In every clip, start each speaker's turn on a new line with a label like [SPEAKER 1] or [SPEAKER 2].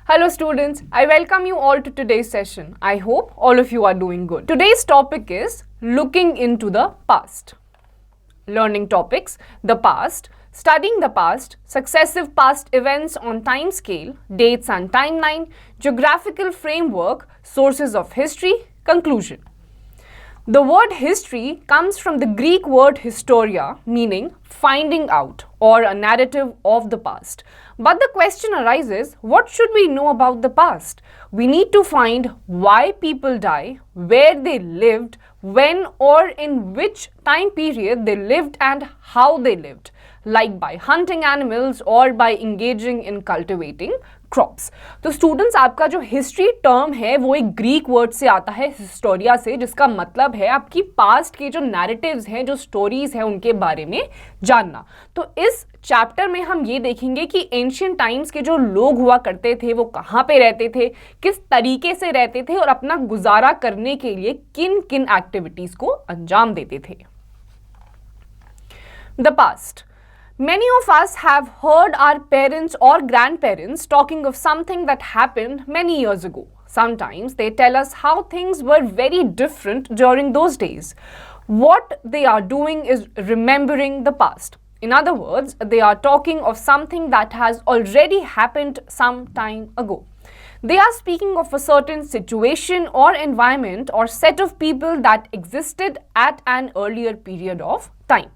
[SPEAKER 1] Hello students, I welcome you all to today's session. I hope all of you are doing good. Today's topic is looking into the past. Learning topics: the past, studying the past, successive past events on time scale, dates and timeline, geographical framework, sources of history, conclusion. The word history comes from the Greek word historia, meaning finding out or a narrative of the past. But the question arises, what should we know about the past? We need to find why people die, where they lived, when or in which time period they lived and how they lived, like by hunting animals or by engaging in cultivating crops. तो students, आपका जो history term है वो एक Greek word से आता है, Historia से, जिसका मतलब है आपकी पास्ट के जो नैरेटिव्स हैं, जो स्टोरीज हैं, उनके बारे में जानना. तो इस चैप्टर में हम ये देखेंगे कि एंशियंट टाइम्स के जो लोग हुआ करते थे वो कहाँ पे रहते थे, किस तरीके से रहते थे और अपना गुजारा करने के लिए किन किन एक्टिविटीज को अंजाम देते थे. The past. Many of us have heard our parents or grandparents talking of something that happened many years ago. Sometimes they tell us how things were very different during those days. What they are doing is remembering the past. In other words, they are talking of something that has already happened some time ago. They are speaking of a certain situation or environment or set of people that existed at an earlier period of time.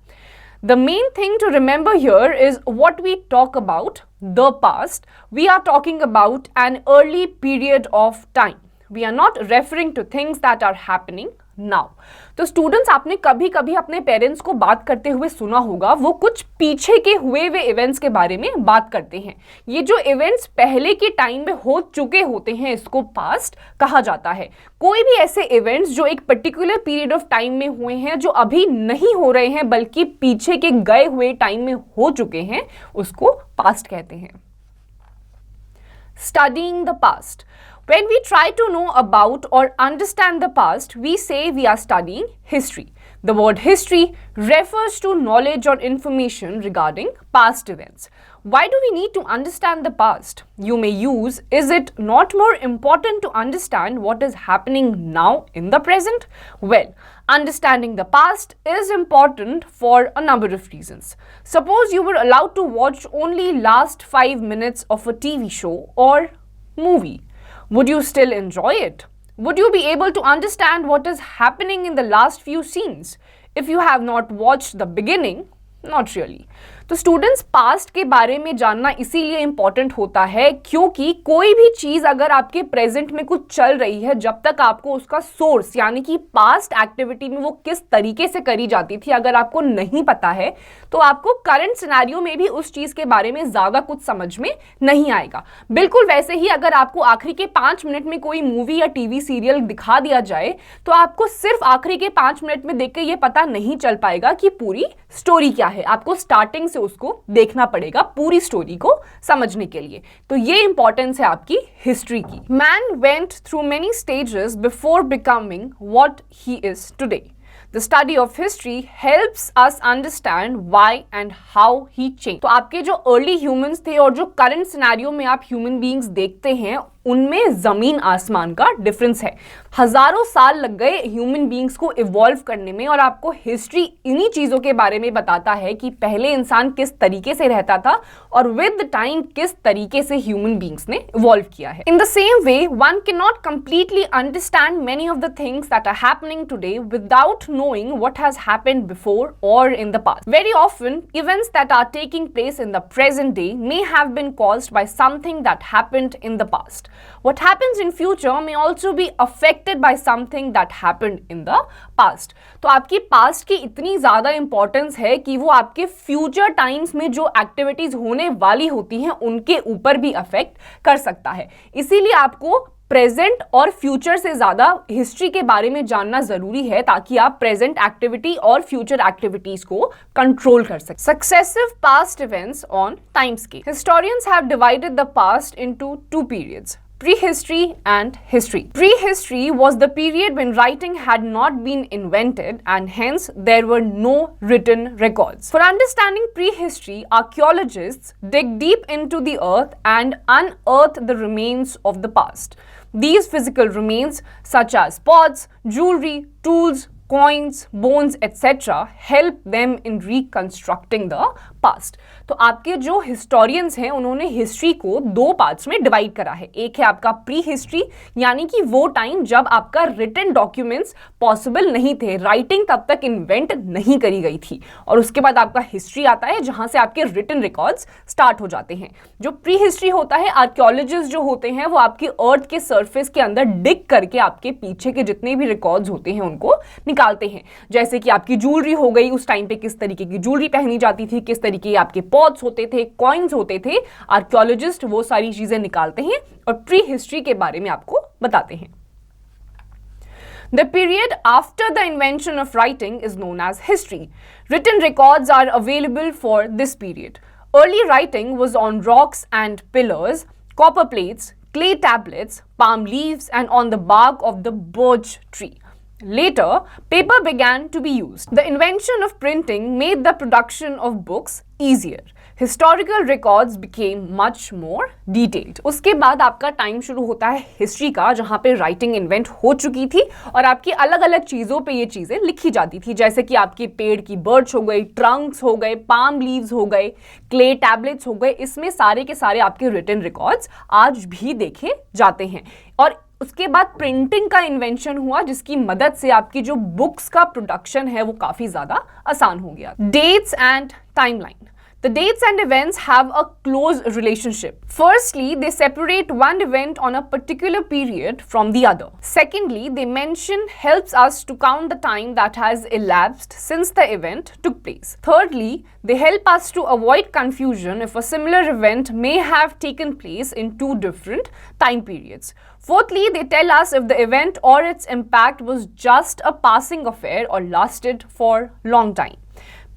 [SPEAKER 1] The main thing to remember here is what we talk about, the past. We are talking about an early period of time. We are not referring to things that are happening now. तो students, आपने कभी कभी अपने parents को बात करते हुए सुना होगा, वो कुछ पीछे के हुए इवेंट्स के बारे में बात करते हैं. ये जो इवेंट्स पहले के टाइम में हो चुके होते हैं, इसको पास्ट कहा जाता है. कोई भी ऐसे इवेंट्स जो एक पर्टिकुलर पीरियड ऑफ टाइम में हुए हैं, जो अभी नहीं हो रहे हैं बल्कि पीछे के गए हुए टाइम में हो चुके हैं, उसको पास्ट कहते हैं. Studying the past. When we try to know about or understand the past, we say we are studying history. The word history refers to knowledge or information regarding past events. Why do we need to understand the past? You may use, is it not more important to understand what is happening now in the present? Well, understanding the past is important for a number of reasons. Suppose you were allowed to watch only last 5 minutes of a TV show or movie. Would you still enjoy it? Would you be able to understand what is happening in the last few scenes? If you have not watched the beginning, not really. तो students, past के बारे में जानना इसीलिए important होता है क्योंकि कोई भी चीज़ अगर आपके प्रेजेंट में कुछ चल रही है, जब तक आपको उसका सोर्स यानी कि पास्ट एक्टिविटी में वो किस तरीके से करी जाती थी अगर आपको नहीं पता है, तो आपको करंट सिनेरियो में भी उस चीज़ के बारे में ज़्यादा कुछ समझ में नहीं आएगा. बिल्कुल वैसे ही अगर आपको आखिरी के 5 मिनट में कोई मूवी या टीवी सीरियल दिखा दिया जाए, तो आपको सिर्फ आखिरी के 5 मिनट में देख के ये पता नहीं चल पाएगा कि पूरी स्टोरी क्या है. आपको स्टार्टिंग से उसको देखना पड़ेगा पूरी स्टोरी को समझने के लिए. तो ये इंपॉर्टेंस है आपकी हिस्ट्री की. Man went through many stages before becoming what he is today. The study of history helps us understand why and how he changed. तो आपके जो अर्ली ह्यूमंस थे और जो करंट सिनेरियो में आप ह्यूमन बीइंग्स देखते हैं, उनमें जमीन आसमान का डिफरेंस है. हजारों साल लग गए ह्यूमन बीइंग्स को इवॉल्व करने में और आपको हिस्ट्री इन्हीं चीज़ों के बारे में बताता है कि पहले इंसान किस तरीके से रहता था और विद टाइम किस तरीके से ह्यूमन बीइंग्स ने इवॉल्व किया है. In the same way, one can not completely understand many of the things that are happening today without knowing what has happened before or in the past. Very often, events that are taking place in the present day may have been caused by something that happened in the past. What happens in future may also be affected by something that happened in the past. तो आपकी past की इतनी ज़्यादा importance है कि वो आपके future times में जो एक्टिविटीज़ होने वाली होती हैं उनके ऊपर भी अफेक्ट कर सकता है. इसीलिए आपको प्रेजेंट और फ्यूचर से ज़्यादा हिस्ट्री के बारे में जानना ज़रूरी है ताकि आप प्रेजेंट एक्टिविटी और फ्यूचर एक्टिविटीज़ को कंट्रोल कर सकें. Successive past events on time scale. Historians have divided the past into 2 periods. prehistory and history. Prehistory was the period when writing had not been invented and hence there were no written records. For understanding prehistory, archaeologists dig deep into the earth and unearth the remains of the past. These physical remains, such as pots, jewelry, tools, coins, bones, etc., help them in reconstructing the past. तो आपके जो historians हैं उन्होंने history को दो parts में divide करा है. एक है आपका प्री हिस्ट्री, यानी कि वो टाइम जब आपका रिटन डॉक्यूमेंट्स पॉसिबल नहीं थे, राइटिंग तब तक इन्वेंट नहीं करी गई थी. और उसके बाद आपका हिस्ट्री आता है जहां से आपके रिटन रिकॉर्ड्स स्टार्ट हो जाते हैं. जो प्री हिस्ट्री होता है, आर्कियोलॉजिस्ट जो होते हैं वो आपकी अर्थ के सरफेस के अंदर डिग करके आपके पीछे के जितने भी रिकॉर्ड्स होते हैं उनको निकालते हैं. जैसे कि आपकी ज्वेलरी हो गई, उस टाइम पे किस तरीके की ज्वेलरी पहनी जाती थी, किस तरीके आपके पॉट्स होते थे, कॉइन्स होते थे. आर्कियोलॉजिस्ट वो सारी चीजें निकालते हैं और प्री हिस्ट्री के बारे में आपको बताते हैं. The period after the invention of writing is known as history. Written records are available for this period. Early writing was on rocks and pillars, copper plates, clay tablets, palm leaves, and on the bark of the birch tree. Later, paper began to be used. The invention of printing made the production of books easier. Historical records became much more detailed. उसके बाद आपका time शुरू होता है history का, जहाँ पे writing invent हो चुकी थी और आपकी अलग अलग चीज़ों पे ये चीज़ें लिखी जाती थी. जैसे कि आपके पेड़ की बर्च हो गई, ट्रंक्स हो गए, पाम लीव्स हो गए, क्ले टैबलेट्स हो गए. इसमें सारे के सारे आपके रिटन रिकॉर्ड्स आज भी देखे जाते हैं. और उसके बाद प्रिंटिंग का इन्वेंशन हुआ, जिसकी मदद से आपकी जो बुक्स का प्रोडक्शन है वो काफी ज्यादा आसान हो गया. Dates and timeline. The dates and events have a close relationship. Firstly, they separate one event on a particular period from the other. Secondly, they mention helps us to count the time that has elapsed since the event took place. Thirdly, they help us to avoid confusion if a similar event may have taken place in two different time periods. Fourthly, they tell us if the event or its impact was just a passing affair or lasted for long time.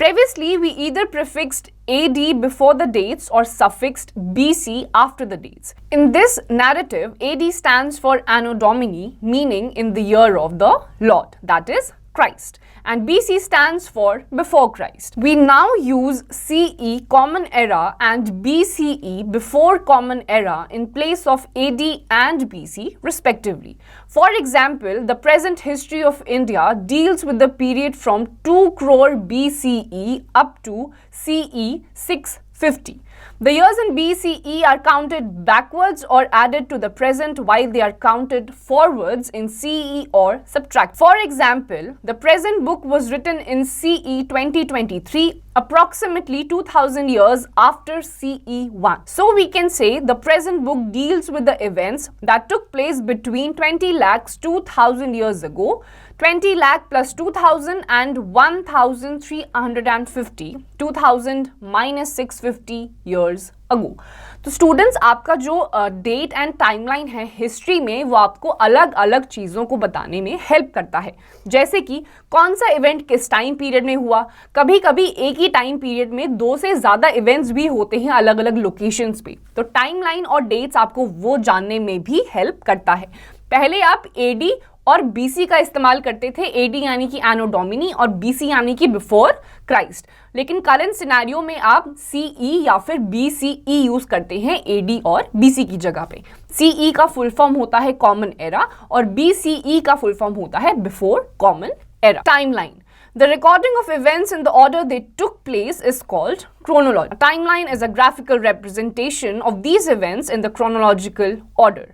[SPEAKER 1] Previously, we either prefixed AD before the dates or suffixed BC after the dates. In this narrative, AD stands for Anno Domini, meaning in the year of the Lord, that is Christ, and BC stands for before Christ. We now use CE Common Era and BCE Before Common Era in place of AD and BC respectively. For example, the present history of India deals with the period from 2 crore BCE up to CE 650. The years in BCE are counted backwards or added to the present, while they are counted forwards in CE or subtract. For example, the present book was written in CE 2023, approximately 2000 years after CE 1. So we can say the present book deals with the events that took place between 20 lakhs 2000 years ago, 20 lakh plus 2000 and 1350, 2000 minus 650 years ago. तो students, आपका जो date and timeline है history में, वो आपको अलग अलग चीज़ों को बताने में हेल्प करता है. जैसे कि कौन सा इवेंट किस टाइम पीरियड में हुआ. कभी कभी एक ही टाइम पीरियड में 2 से ज़्यादा इवेंट्स भी होते हैं अलग अलग लोकेशंस पे. तो टाइमलाइन और डेट्स आपको वो जानने में भी हेल्प करता है. पहले आप AD और BC का इस्तेमाल करते थे. AD यानी कि एनो डोमिनी और BC यानी कि बिफोर क्राइस्ट. लेकिन करंट सिनेरियो में आप CE या फिर BCE यूज करते हैं AD और BC की जगह पे. CE का फुल फॉर्म होता है कॉमन एरा और BCE का फुल फॉर्म होता है before common era. Timeline. The recording of events in the order they took place is called chronology. A timeline is a graphical representation of these events in the chronological order.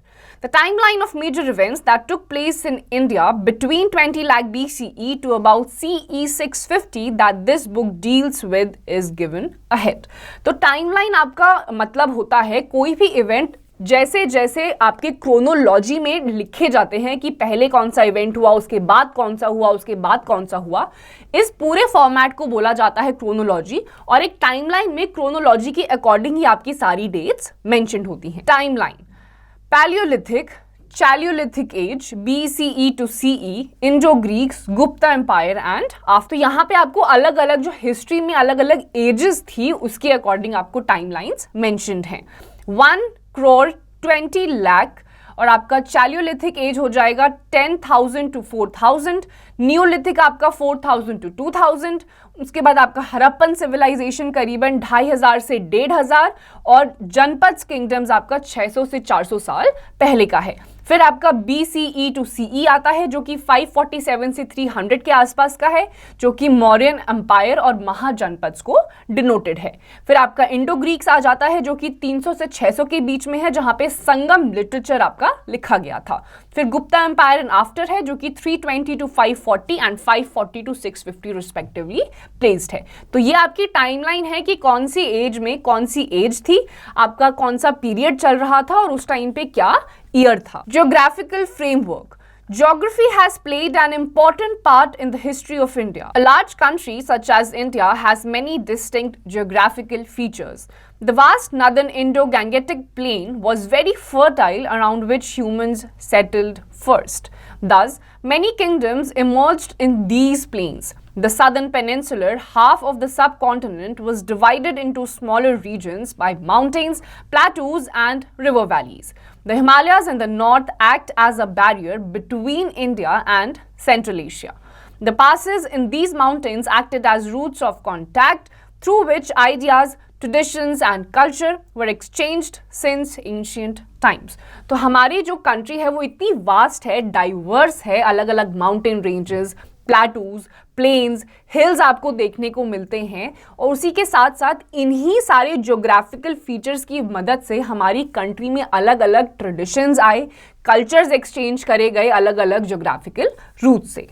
[SPEAKER 1] The timeline of major events that took place in India between 20 lakh BCE to about CE 650 that this book deals with is given ahead. तो timeline आपका मतलब होता है कोई भी event जैसे जैसे आपके क्रोनोलॉजी में लिखे जाते हैं कि पहले कौन सा इवेंट हुआ, उसके बाद कौन सा हुआ, उसके बाद कौन सा हुआ. इस पूरे फॉर्मेट को बोला जाता है क्रोनोलॉजी. और एक टाइमलाइन में क्रोनोलॉजी के अकॉर्डिंग ही आपकी सारी डेट्स मेंशन्ड होती हैं. Timeline. Palaeolithic, Chalcolithic age, BCE to CE, Indo-Greeks, Gupta Empire and after. यहाँ पे आपको अलग अलग जो हिस्ट्री में अलग अलग एजेस थी उसके अकॉर्डिंग आपको टाइमलाइंस मेंशन्ड हैं. 1 crore 20 lakh और आपका चैलियोलिथिक एज हो जाएगा 10,000 to 4,000, नियोलिथिक आपका 4,000 to 2,000, उसके बाद आपका हड़प्पन सिविलाइजेशन करीबन 2,500 से 1,500 और जनपद किंगडम्स आपका 600 से 400 साल पहले का है। फिर आपका BCE to CE आता है जो कि 547 से 300 के आसपास का है, जो कि मौर्यन एम्पायर और महाजनपद को डिनोटेड है। फिर आपका इंडो ग्रीक्स आ जाता है जो कि 300 से 600 के बीच में है, जहां पे संगम लिटरेचर आपका लिखा गया था। फिर गुप्ता एम्पायर एंड आफ्टर है जो कि 320 to 540 and 540 to 650 respectively placed है। तो ये आपकी टाइमलाइन है कि कौन सी एज में कौन सी एज थी, आपका कौन सा पीरियड चल रहा था और उस टाइम पे क्या ईयर था। Geographical framework. Geography has played an important part in the history of India. A large country such as India has many distinct geographical features. The vast northern Indo-Gangetic plain was very fertile, around which humans settled first. Thus, many kingdoms emerged in these plains. The southern peninsular half of the subcontinent was divided into smaller regions by mountains, plateaus, and river valleys. The Himalayas in the north act as a barrier between India and Central Asia. The passes in these mountains acted as routes of contact through which ideas, traditions and culture were exchanged since ancient times. तो हमारी जो country है वो इतनी vast है, diverse है, अलग अलग mountain ranges, plateaus, plains, hills आपको देखने को मिलते हैं और उसी के साथ साथ इन्हीं सारे ज्योग्राफिकल फीचर्स की मदद से हमारी कंट्री में अलग अलग ट्रेडिशंस आए, कल्चर्स एक्सचेंज करे गए अलग अलग ज्योग्राफिकल रूट से।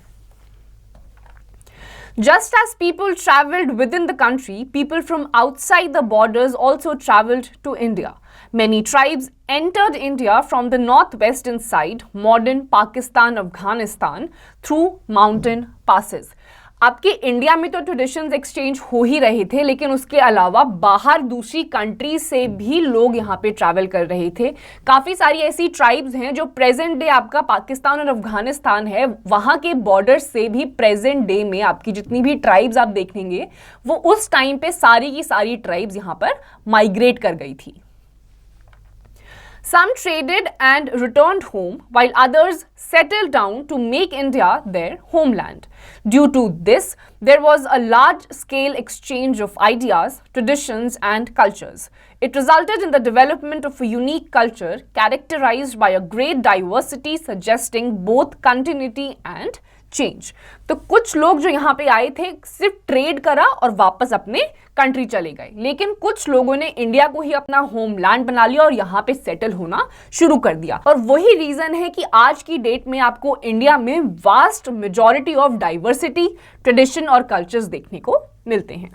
[SPEAKER 1] Just as people traveled within the country, people from outside the borders also traveled to India. Many tribes entered India from the northwestern side, modern Pakistan, Afghanistan, through mountain passes. आपके India में तो traditions exchange हो ही रहे थे, लेकिन उसके अलावा बाहर दूसरी कंट्री से भी लोग यहाँ पे ट्रैवल कर रहे थे। काफ़ी सारी ऐसी ट्राइब्स हैं जो प्रेजेंट डे आपका पाकिस्तान और अफगानिस्तान है, वहाँ के बॉर्डर से भी प्रेजेंट डे में आपकी जितनी भी ट्राइब्स आप देखेंगे वो उस टाइम पे सारी की सारी ट्राइब्स यहाँ पर माइग्रेट कर गई थी। Some traded and returned home, while others settled down to make India their homeland. Due to this, there was a large-scale exchange of ideas, traditions, and cultures. It resulted in the development of a unique culture characterized by a great diversity, suggesting both continuity and change. तो कुछ लोग जो यहाँ पे आए थे सिर्फ trade करा और वापस अपने कंट्री चले गए, लेकिन कुछ लोगों ने इंडिया को ही अपना होमलैंड बना लिया और यहाँ पे सेटल होना शुरू कर दिया। और वही रीजन है कि आज की डेट में आपको इंडिया में vast majority of diversity, tradition और कल्चर्स देखने को मिलते हैं।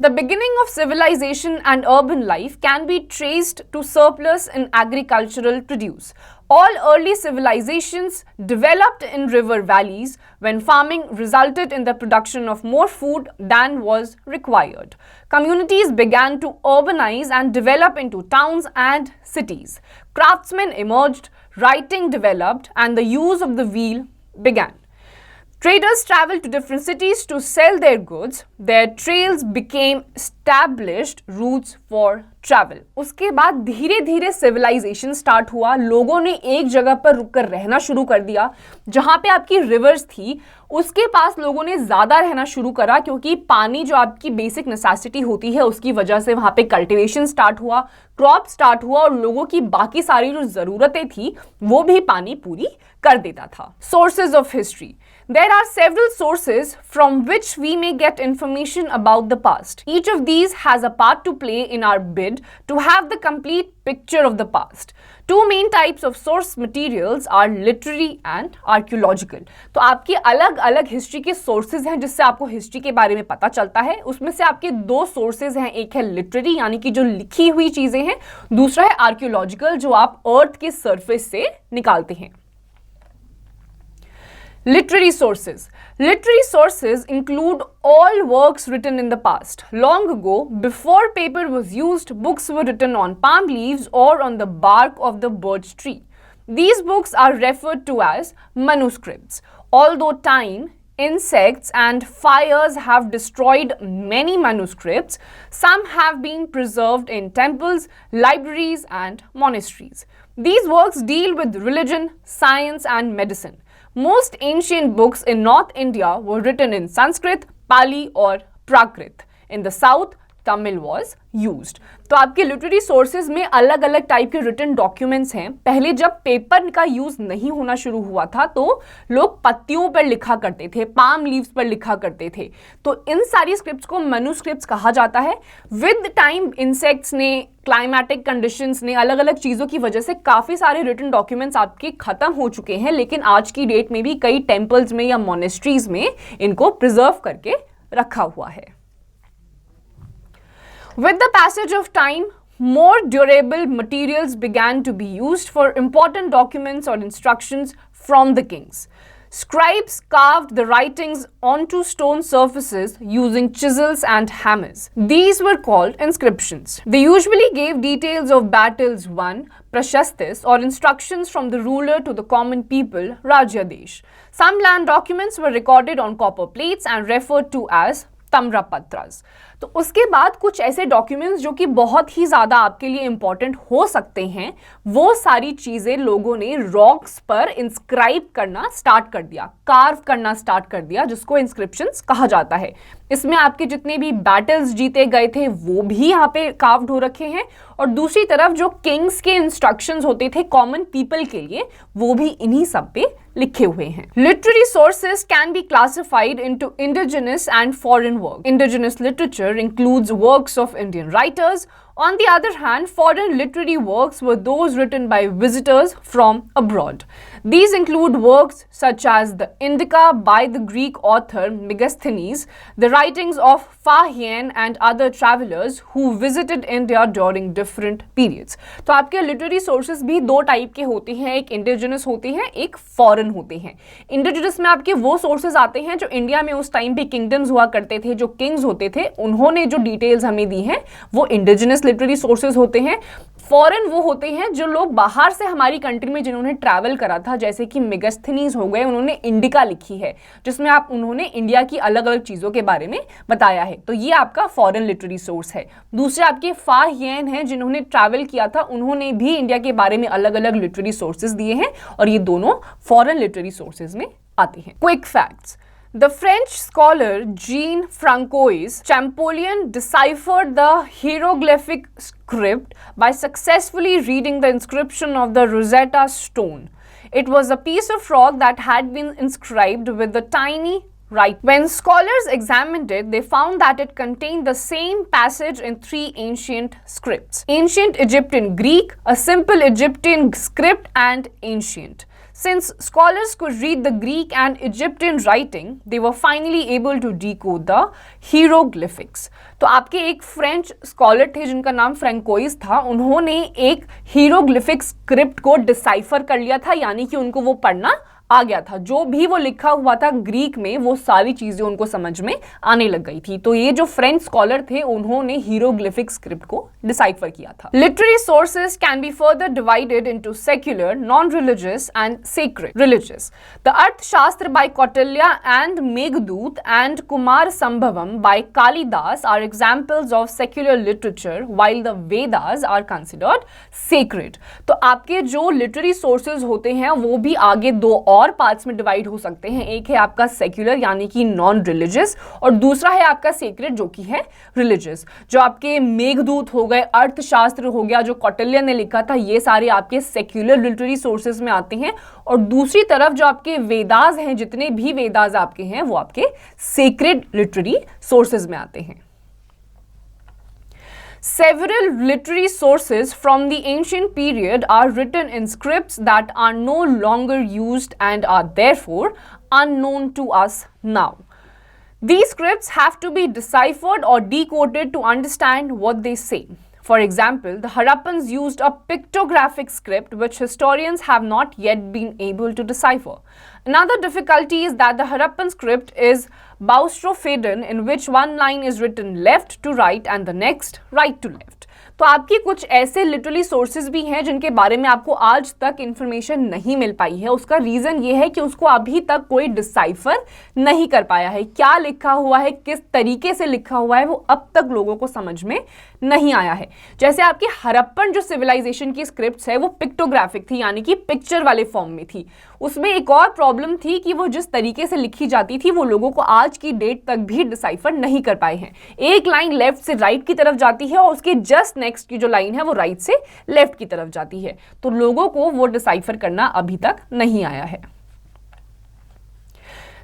[SPEAKER 1] The beginning of civilization and urban life can be traced to surplus in agricultural produce. All early civilizations developed in river valleys when farming resulted in the production of more food than was required. Communities began to urbanize and develop into towns and cities. Craftsmen emerged, writing developed, and the use of the wheel began. Traders traveled to different cities to sell their goods. Their trails became established routes for travel. उसके बाद धीरे धीरे civilisation start हुआ, लोगों ने एक जगह पर रुककर रहना शुरू कर दिया। जहाँ पे आपकी रिवर्स थी उसके पास लोगों ने ज़्यादा रहना शुरू करा, क्योंकि पानी जो आपकी बेसिक नेसेसिटी होती है उसकी वजह से वहाँ पे कल्टिवेशन स्टार्ट हुआ, क्रॉप स्टार्ट हुआ और लोगों की बाकी सारी जो ज़रूरतें थी वो भी पानी पूरी कर देता था। Sources of history. There are several sources from which we may get information about the past. Each of these has a part to play in our bid to have the complete picture of the past. Two main types of source materials are literary and archaeological. तो आपके अलग अलग history के sources हैं जिससे आपको history के बारे में पता चलता है। उसमें से आपके दो सोर्सेज हैं, एक है लिटरेरी यानी कि जो लिखी हुई चीजें हैं, दूसरा है आर्कियोलॉजिकल जो आप अर्थ के सरफेस से निकालते हैं। Literary sources. Literary sources include all works written in the past. Long ago, before paper was used, books were written on palm leaves or on the bark of the birch tree. These books are referred to as manuscripts. Although time insects, and fires have destroyed many manuscripts. Some have been preserved in temples, libraries, and monasteries. These works deal with religion, science, and medicine. Most ancient books in North India were written in Sanskrit, Pali, or Prakrit. In the south, Tamil was used. तो आपके literary sources में अलग अलग type के written documents हैं. पहले जब paper का यूज नहीं होना शुरू हुआ था तो लोग पत्तियों पर लिखा करते थे, पाम लीव्स पर लिखा करते थे. तो इन सारी स्क्रिप्ट्स को मैन्युस्क्रिप्ट्स कहा जाता है. विद टाइम इंसेक्ट्स ने, क्लाइमेटिक कंडीशंस ने, अलग अलग चीज़ों की वजह से काफ़ी सारे रिटन डॉक्यूमेंट्स आपके ख़त्म हो चुके हैं, लेकिन आज की डेट में भी कई टेम्पल्स में या मोनेस्ट्रीज में इनको प्रिजर्व करके रखा हुआ है. With the passage of time, more durable materials began to be used for important documents or instructions from the kings. Scribes carved the writings onto stone surfaces using chisels and hammers. These were called inscriptions. They usually gave details of battles won, prashastis, or instructions from the ruler to the common people, Rajyadesh. Some land documents were recorded on copper plates and referred to as तम्रपत्रास. तो उसके बाद कुछ ऐसे documents जो कि बहुत ही ज़्यादा आपके लिए इंपॉर्टेंट हो सकते हैं, वो सारी चीज़ें लोगों ने रॉक्स पर इंस्क्राइब करना स्टार्ट कर दिया, कार्व करना स्टार्ट कर दिया, जिसको इंस्क्रिप्शंस कहा जाता है. इसमें आपके जितने भी बैटल्स जीते गए थे वो भी यहाँ पे कार्व्ड हो रखे हैं, और दूसरी तरफ जो किंग्स के इंस्ट्रक्शंस होते थे कॉमन पीपल के लिए, वो भी इन्हीं सब पे लिखे हुए हैं. Literary sources can be classified into indigenous and foreign work. Indigenous literature includes works of Indian writers. On the other hand, foreign literary works were those written by visitors from abroad. These include works such as the Indica by the Greek author Megasthenes, the writings of Fa Hien and other travelers who visited India during different periods. तो आपके literary sources भी दो type के होते हैं, एक indigenous होते हैं, एक foreign होते हैं. Indigenous में आपके वो sources आते हैं जो इंडिया में उस टाइम पे kingdoms हुआ करते थे, जो kings होते थे, उन्होंने जो details हमें दी हैं वो indigenous लिटरेरी सोर्सेज होते हैं. फॉरेन वो होते हैं जो लोग बाहर से हमारी कंट्री में जिन्होंने ट्रैवल करा था, जैसे कि मेगास्थनीज हो गए, उन्होंने इंडिका लिखी है जिसमें उन्होंने इंडिया की अलग अलग चीज़ों के बारे में बताया है. तो ये आपका फॉरेन लिटरेरी सोर्स है. दूसरे आपके फा हियन हैं जिन्होंने ट्रैवल किया था, उन्होंने भी इंडिया के बारे में अलग अलग लिटरेरी सोर्सेज दिए हैं, और ये दोनों फॉरेन लिटरेरी सोर्सेज में आते हैं. Quick facts. The French scholar Jean Francois Champollion deciphered the hieroglyphic script by successfully reading the inscription of the Rosetta Stone. It was a piece of rock that had been inscribed with the tiny right. When scholars examined it, they found that it contained the same passage in three ancient scripts: Ancient Egyptian Greek, a Simple Egyptian script, and Ancient. Since scholars could read the Greek and Egyptian writing, they were finally able to decode the hieroglyphics. तो आपके एक French scholar थे जिनका नाम François था, उन्होंने एक हीरोग्लिफिक script को डिसाइफर कर लिया था, यानी कि उनको वो पढ़ना आ गया था. जो भी वो लिखा हुआ था ग्रीक में, वो सारी चीजें उनको समझ में आने लग गई थी. तो ये जो फ्रेंच स्कॉलर थे, उन्होंने हीरोग्लिफिक स्क्रिप्ट को डिसाइफर किया था. Literary sources can be further divided into secular, non religious and sacred. Religious. The Arthashastra by Kautilya and Meghaduta and Kumarasambhavam by Kalidasa are examples of secular literature, while the Vedas are considered sacred. तो आपके जो literary sources होते हैं वो भी आगे दो और पार्ट्स में डिवाइड हो सकते हैं. एक है आपका सेक्युलर यानी कि नॉन रिलीजियस, और दूसरा है आपका सेक्रेड जो कि है रिलीजियस. जो आपके मेघदूत हो गए, अर्थशास्त्र हो गया जो कौटिल्य ने लिखा था, ये सारे आपके सेक्युलर लिटरेरी सोर्सेज में आते हैं. और दूसरी तरफ जो आपके वेदास हैं, जितने भी वेदास आपके हैं, वो आपके सेक्रेड लिटरेरी सोर्सेज में आते हैं. Several literary sources from the ancient period are written in scripts that are no longer used and are therefore unknown to us now. These scripts have to be deciphered or decoded to understand what they say. For example, the Harappans used a pictographic script which historians have not yet been able to decipher. Another difficulty is that the Harappan script is Boustrophaedon, in which one line is written left to right and the next right to left. तो आपकी कुछ ऐसे literally sources भी हैं जिनके बारे में आपको आज तक इंफॉर्मेशन नहीं मिल पाई है। उसका रीजन ये है कि उसको अभी तक कोई डिसाइफर नहीं कर पाया है। क्या लिखा हुआ है, किस तरीके से लिखा हुआ है, वो अब तक लोगों को समझ में नहीं आया है। जैसे आपकी हड़प्पन जो सिविलाइजेशन की स्क्रिप्ट्स है वो पिक्टोग्राफिक थी, यानी कि पिक्चर वाले फॉर्म में थी। उसमें एक और प्रॉब्लम थी कि वो जिस तरीके से लिखी जाती थी वो लोगों को आज की डेट तक भी डिसाइफर नहीं कर पाए हैं। एक लाइन लेफ्ट से राइट की तरफ जाती है और उसके जस्ट नेक्स्ट की जो लाइन है वो राइट से लेफ्ट की तरफ जाती है, तो लोगों को वो डिसाइफर करना अभी तक नहीं आया है।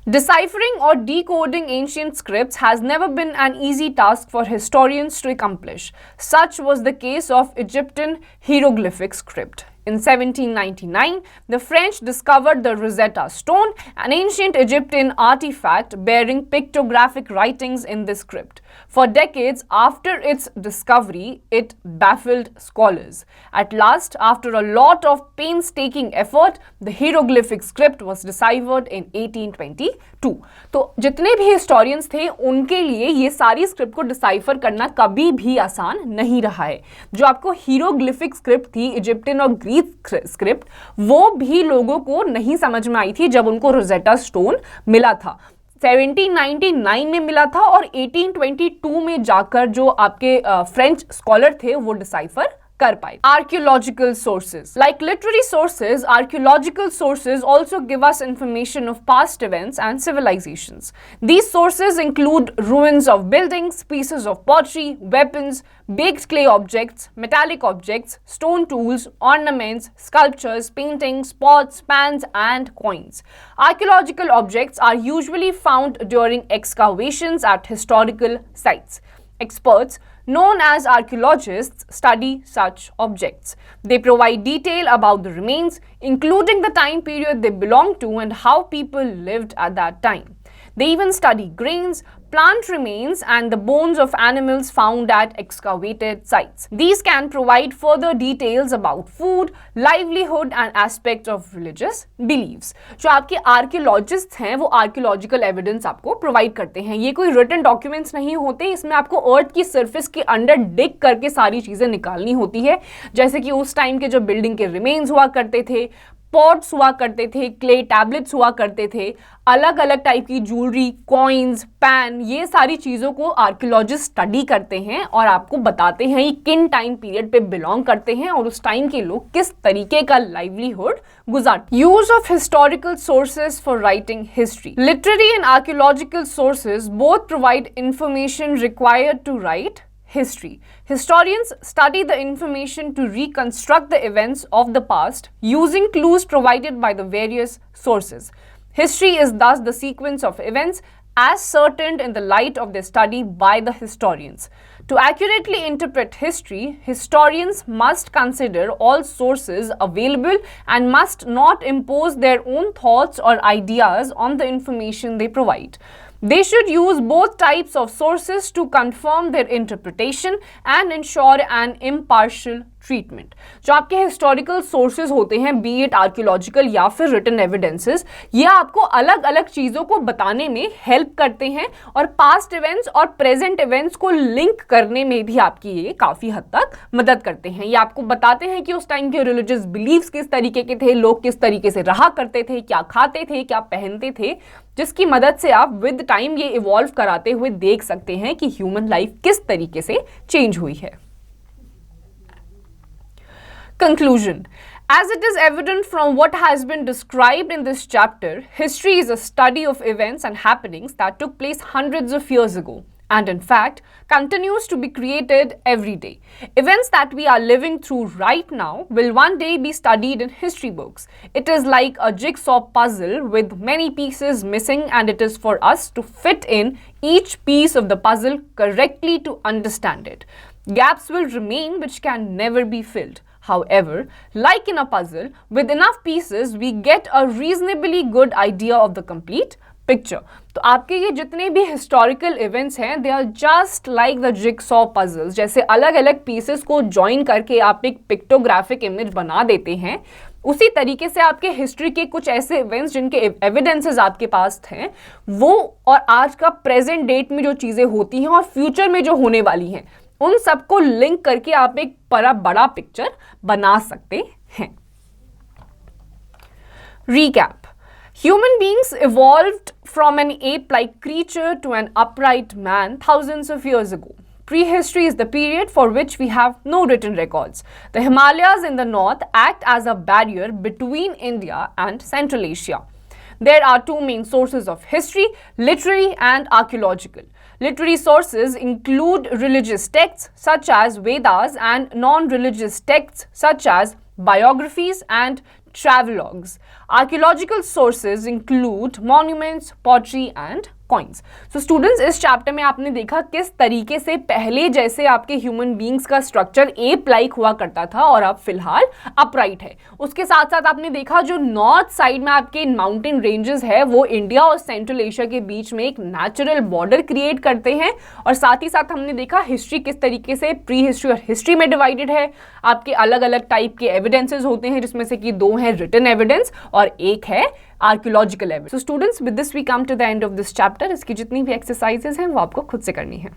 [SPEAKER 1] Deciphering or decoding ancient scripts has never been an easy task for historians to accomplish. Such was the case of Egyptian hieroglyphic script. In 1799, the French discovered the Rosetta Stone, an ancient Egyptian artifact bearing pictographic writings in this script. For decades after its discovery, it baffled scholars. At last, after a lot of painstaking effort, the hieroglyphic script was deciphered in 1822. तो जितने भी historians थे उनके लिए ये सारी script को decipher करना कभी भी आसान नहीं रहा है। जो आपको हीरोग्लिफिक स्क्रिप्ट थी, इजिप्टियन और ग्रीक स्क्रिप्ट, वो भी लोगों को नहीं समझ में आई थी जब उनको रोजेटा स्टोन मिला था। 1799 में मिला था और 1822 में जाकर जो आपके फ्रेंच स्कॉलर थे वो डिसाइफर कर पाए। Archaeological sources. Like literary sources, archaeological sources also give us information of past events and civilizations. These sources include ruins of buildings, pieces of pottery, weapons, baked clay objects, metallic objects, stone tools, ornaments, sculptures, paintings, pots, pans, and coins. Archaeological objects are usually found during excavations at historical sites. Experts known as archaeologists study such objects. They provide detail about the remains, including the time period they belong to and how people lived at that time. They even study grains, plant remains, and the bones of animals found at excavated sites. These can provide further details about food, livelihood, and aspects of religious beliefs. जो आपके archaeologist हैं वो archaeological evidence आपको provide करते हैं। ये कोई written documents नहीं होते, इसमें आपको अर्थ की सरफेस के अंडर डिग करके सारी चीजें निकालनी होती है। जैसे कि उस टाइम के जो बिल्डिंग के रिमेन्स हुआ करते थे, पॉट्स हुआ करते थे, क्ले टैबलेट्स हुआ करते थे, अलग अलग टाइप की ज्वेलरी, कॉइन्स, पैन, ये सारी चीज़ों को आर्कियोलॉजिस्ट स्टडी करते हैं और आपको बताते हैं ये किन टाइम पीरियड पे बिलोंग करते हैं और उस टाइम के लोग किस तरीके का लाइवलीहुड गुजारते हैं। Use of historical sources for writing history. Literary and archaeological sources both provide information required to write history. Historians study the information to reconstruct the events of the past using clues provided by the various sources. History is thus the sequence of events ascertained in the light of their study by the historians. To accurately interpret history, historians must consider all sources available and must not impose their own thoughts or ideas on the information they provide. They should use both types of sources to confirm their interpretation and ensure an impartial treatment. जो आपके historical sources होते हैं, B it archaeological या फिर written evidences, ये आपको अलग अलग चीज़ों को बताने में हेल्प करते हैं और पास्ट इवेंट्स और प्रेजेंट इवेंट्स को लिंक करने में भी आपकी ये काफ़ी हद तक मदद करते हैं. ये आपको बताते हैं कि उस टाइम के रिलीजियस बिलीव्स किस तरीके के थे, लोग किस तरीके से रहा करते थे, क्या खाते थे, क्या पहनते थे, जिसकी मदद से आप विद टाइम ये इवॉल्व कराते हुए देख सकते हैं कि ह्यूमन लाइफ किस तरीके से चेंज हुई है. Conclusion. As it is evident from what has been described in this chapter, history is a study of events and happenings that took place hundreds of years ago and in fact continues to be created every day. Events that we are living through right now will one day be studied in history books. It is like a jigsaw puzzle with many pieces missing, and it is for us to fit in each piece of the puzzle correctly to understand it. Gaps will remain which can never be filled. However, like in a puzzle, with enough pieces, we get a reasonably good idea of the complete picture. तो आपके ये जितने भी historical events हैं, they are just like the jigsaw puzzles. जैसे अलग अलग pieces को ज्वाइन करके आप एक पिक्टोग्राफिक इमेज बना देते हैं, उसी तरीके से आपके हिस्ट्री के कुछ ऐसे इवेंट्स जिनके एविडेंसेस आपके पास हैं, वो और आज का प्रेजेंट डेट में जो चीज़ें होती हैं और फ्यूचर में जो होने वाली हैं, उन सबको लिंक करके आप एक बड़ा पिक्चर बना सकते हैं। Recap. Human beings evolved from an ape-like creature to an upright man thousands of years ago. Prehistory is the period for which we have no written records. The Himalayas in the north act as a barrier between India and Central Asia. There are two main sources of history, literary and archaeological. Literary sources include religious texts such as Vedas and non-religious texts such as biographies and travelogues. Archaeological sources include monuments, pottery and coins. So students, इस chapter में आपने देखा किस तरीके से पहले जैसे आपके ह्यूमन बींग्स का स्ट्रक्चर एप लाइक हुआ करता था और अब फिलहाल अपराइट है। उसके साथ साथ आपने देखा जो नॉर्थ साइड में आपके माउंटेन रेंजेस है वो इंडिया और सेंट्रल एशिया के बीच में एक नेचुरल बॉर्डर क्रिएट करते हैं। और साथ ही साथ हमने देखा हिस्ट्री किस तरीके से प्री हिस्ट्री और हिस्ट्री में डिवाइडेड है। आपके अलग अलग टाइप के एविडेंसेस होते हैं जिसमें से कि 2 हैं रिटन एविडेंस और एक है archaeological evidence. So students, with this we come to the end of this chapter. इसकी जितनी भी एक्सरसाइजेस हैं वो आपको खुद से करनी है।